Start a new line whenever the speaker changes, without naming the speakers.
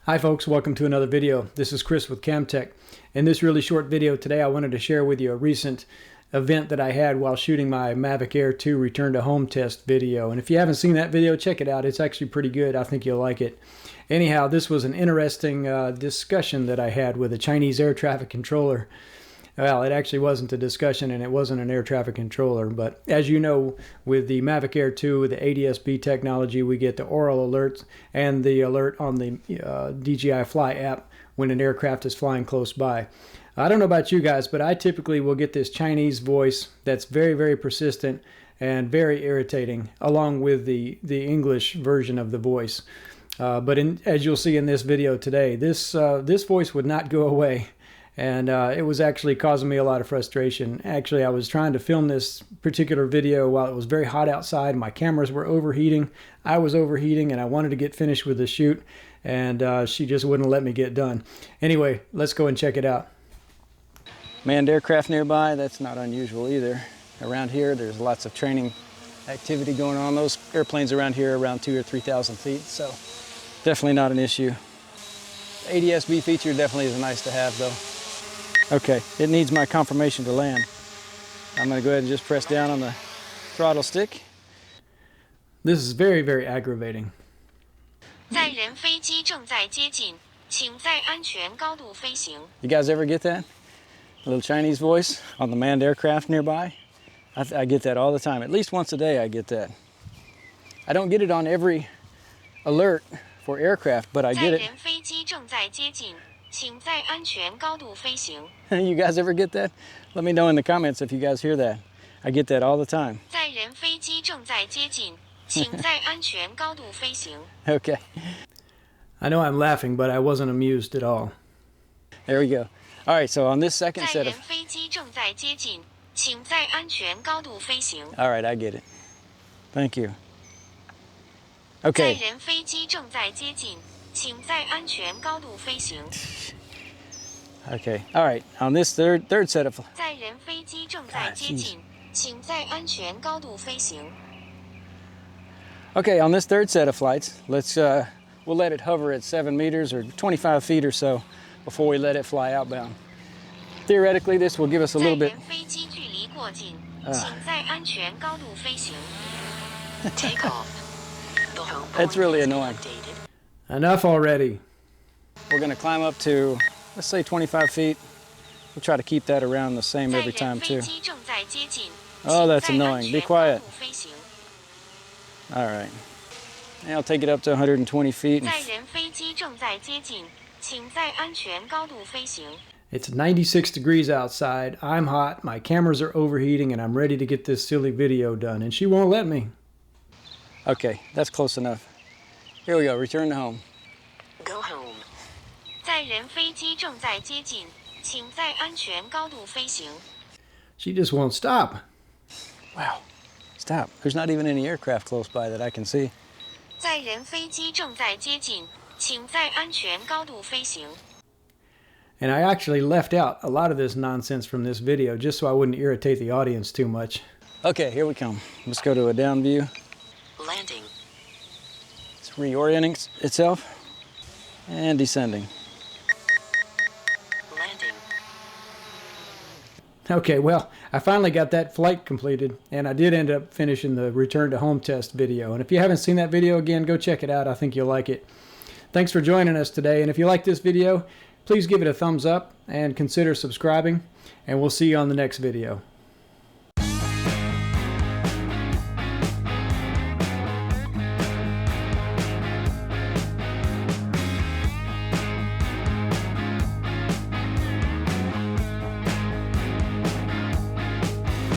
Hi folks, welcome to another video. This is Chris with CamTech. In this really short video today, I wanted to share with you a recent event that I had while shooting my Mavic Air 2 return to home test video. And if you haven't seen that video, check it out. It's actually pretty good. I think you'll like it. Anyhow, this was an interesting discussion that I had with a Chinese air traffic controller. Well, it actually wasn't a discussion and it wasn't an air traffic controller, but as you know, with the Mavic Air 2, with the ADS-B technology, we get the aural alerts and the alert on the DJI Fly app when an aircraft is flying close by. I don't know about you guys, but I typically will get this Chinese voice that's very, very persistent and very irritating, along with the English version of the voice. But as you'll see in this video today, this voice would not go away. And it was actually causing me a lot of frustration. Actually, I was trying to film this particular video while it was very hot outside. My cameras were overheating. I was overheating, and I wanted to get finished with the shoot, and she just wouldn't let me get done. Anyway, let's go and check it out. Manned aircraft nearby, that's not unusual either. Around here, there's lots of training activity going on. Those airplanes around here are around 2,000 or 3,000 feet, so definitely not an issue. ADS-B feature definitely is nice to have, though. Okay, it needs my confirmation to land. I'm going to go ahead and just press down on the throttle stick. This is very, very aggravating. You guys ever get that? A little Chinese voice on the manned aircraft nearby? I get that all the time. At least once a day I get that. I don't get it on every alert for aircraft, but I get it. You guys ever get that? Let me know in the comments if you guys hear that. I get that all the time. Okay. I know I'm laughing, but I wasn't amused at all. There we go. All right, so on this second set of... All right, I get it. Thank you. Okay. Okay, all right, on this third set of... Okay, on this third set of flights, we'll let it hover at 7 meters or 25 feet or so before we let it fly outbound. Theoretically, this will give us a little bit... That's really annoying. Enough already. We're going to climb up to, let's say 25 feet. We'll try to keep that around the same every time too. Oh, that's annoying. Be quiet. All right. Now I'll take it up to 120 feet. It's 96 degrees outside. I'm hot. My cameras are overheating, and I'm ready to get this silly video done, and she won't let me. Okay, that's close enough. Here we go. Return to home.
Go home.
She just won't stop. Wow. Stop. There's not even any aircraft close by that I can see. And I actually left out a lot of this nonsense from this video just so I wouldn't irritate the audience too much. Okay, here we come. Let's go to a down view.
Landing.
It's reorienting itself and descending.
Landing.
Okay, well, I finally got that flight completed, and I did end up finishing the return to home test video. And if you haven't seen that video, again, go check it out. I think you'll like it. Thanks for joining us today, and if you like this video, please give it a thumbs up and consider subscribing, and we'll see you on the next video.